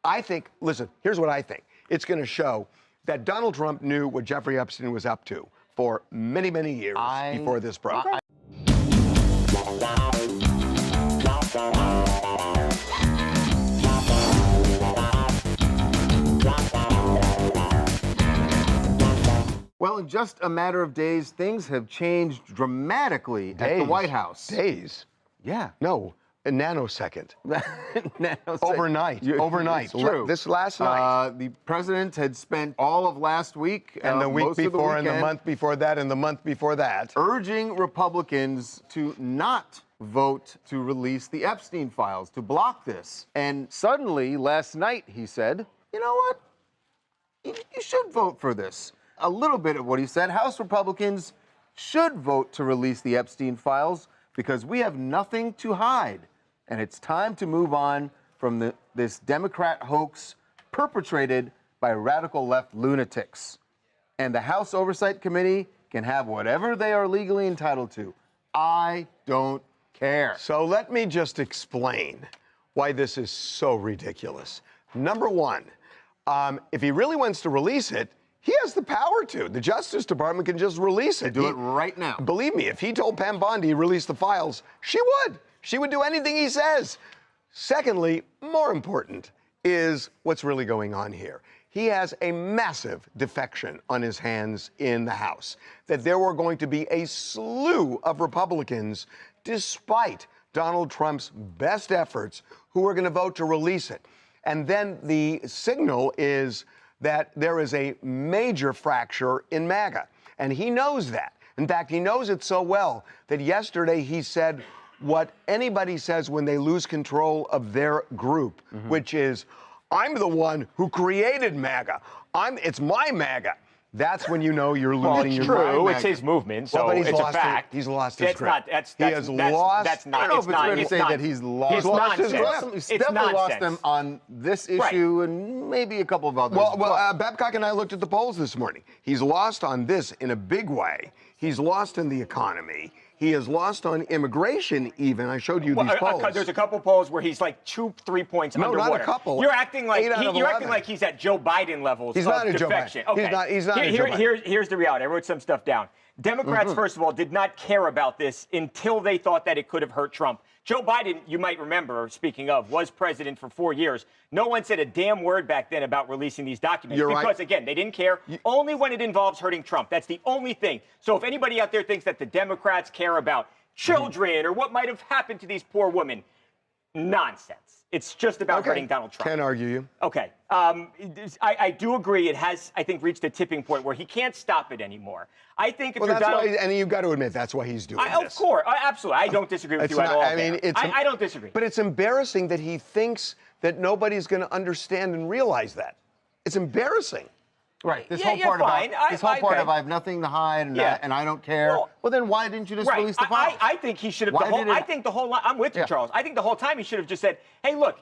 I think, listen, here's what I think. It's going to show that Donald Trump knew what Jeffrey Epstein was up to for many, many years before this broke. Well, in just a matter of days, things have changed dramatically at the White House. Days? Yeah. No, a nanosecond. Nanosecond. Overnight. Overnight. It's true. This last night. The president had spent all of last week and the week most of the before, and weekend, the month before that, and the month before that, urging Republicans to not vote to release the Epstein files, to block this. And suddenly, last night, he said, you know what? You should vote for this. A little bit of what he said, House Republicans should vote to release the Epstein files because we have nothing to hide. And it's time to move on from this Democrat hoax perpetrated by radical left lunatics. And the House Oversight Committee can have whatever they are legally entitled to. I don't care. So let me just explain why this is so ridiculous. Number one, if he really wants to release it, he has the power to. The Justice Department can just release it. Do it right now. Believe me, if he told Pam Bondi to release the files, she would. She would do anything he says. Secondly, more important is what's really going on here. He has a massive defection on his hands in the House, that there were going to be a slew of Republicans, despite Donald Trump's best efforts, who are going to vote to release it. And then the signal is that there is a major fracture in MAGA, and he knows that. In fact, he knows it so well that yesterday he said what anybody says when they lose control of their group, which is, I'm the one who created MAGA. It's my MAGA. That's when you know you're losing your mind. True, it's his movement, so but he's it's lost a fact. He's lost his grip. He has lost. That's not. I don't know if it's fair to say that he's lost. He's lost his grip. He's definitely lost them on this issue and maybe a couple of others. Well, Babcock and I looked at the polls this morning. He's lost on this in a big way. He's lost in the economy. He has lost on immigration even. I showed you these polls. There's a couple polls where he's like 2-3 points underwater. No, not a couple. You're acting like he's at Joe Biden levels he's of not defection. Joe Biden. Okay. He's not Joe Biden. Here's the reality. I wrote some stuff down. Democrats, first of all, did not care about this until they thought that it could have hurt Trump. Joe Biden, you might remember, speaking of, was president for 4 years. No one said a damn word back then about releasing these documents. You're because, right. Again, they didn't care. Only when it involves hurting Trump. That's the only thing. So if anybody out there thinks that the Democrats care about children or what might have happened to these poor women, nonsense. It's just about hurting Donald Trump. Can't argue you. Okay. I do agree it has, I think, reached a tipping point where he can't stop it anymore. I think if you're Donald... and you've got to admit, that's why he's doing this. Of course. Absolutely. I don't disagree with you at all. I don't disagree. But it's embarrassing that he thinks that nobody's going to understand and realize that. It's embarrassing. Right. This whole part of I have nothing to hide and I don't care. Well, then why didn't you just release the files? I think he should have. I think the whole. I'm with you, Charles. I think the whole time he should have just said, "Hey, look,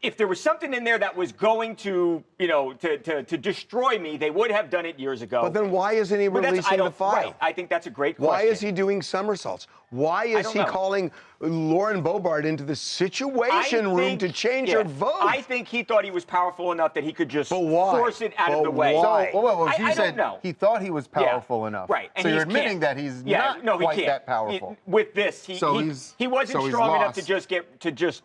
if there was something in there that was going to, to destroy me, they would have done it years ago." But then why isn't he releasing the file? Right. I think that's a great question. Why is he doing somersaults? Why is he calling Lauren Boebert into the situation room to change her vote? I think he thought he was powerful enough that he could just force it out of the way. Why? You said he thought he was powerful enough. Right. So you're admitting that he's not quite that powerful. With this, he wasn't strong enough to just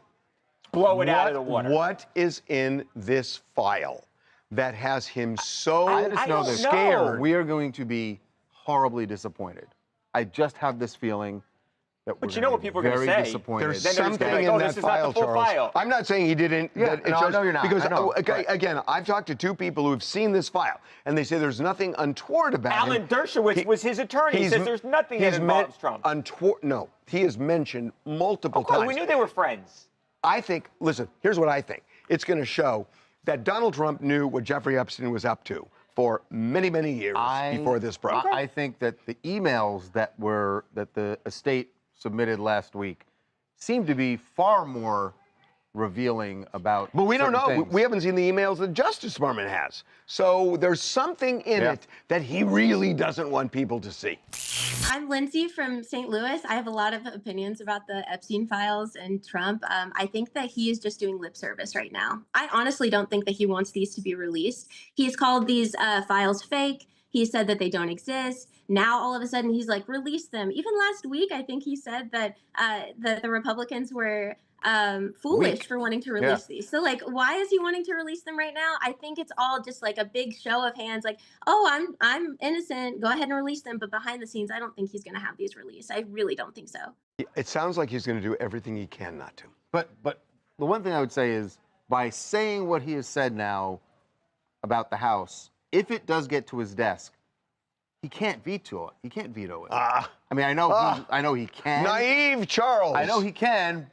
blow it out of the water. What is in this file that has him so scared? We are going to be horribly disappointed. I just have this feeling that we're you know what people are going to say? Disappointed. There's something in that file, Charles. I'm not saying he didn't. I know you're not. Because, again, I've talked to two people who have seen this file, and they say there's nothing untoward about him. Alan Dershowitz was his attorney. He says there's nothing that involves Trump. No, he has mentioned multiple times. We knew they were friends. I think, listen, here's what I think. It's going to show that Donald Trump knew what Jeffrey Epstein was up to for many, many years before this broke. I think that the emails that the estate submitted last week seem to be far more revealing about. But we don't know. certain things. We haven't seen the emails the Justice Department has. So there's something in it that he really doesn't want people to see. I'm Lindsay from St. Louis. I have a lot of opinions about the Epstein files and Trump. I think that he is just doing lip service right now. I honestly don't think that he wants these to be released. He's called these files fake. He said that they don't exist. Now, all of a sudden, he's like, release them. Even last week, I think he said that the Republicans were foolish for wanting to release these. So, like, why is he wanting to release them right now? I think it's all just like a big show of hands. Like, oh, I'm innocent. Go ahead and release them. But behind the scenes, I don't think he's going to have these released. I really don't think so. It sounds like he's going to do everything he can not to. But the one thing I would say is, by saying what he has said now about the House, if it does get to his desk, he can't veto it. He can't veto it. I mean, I know he can. Naive Charles. I know he can,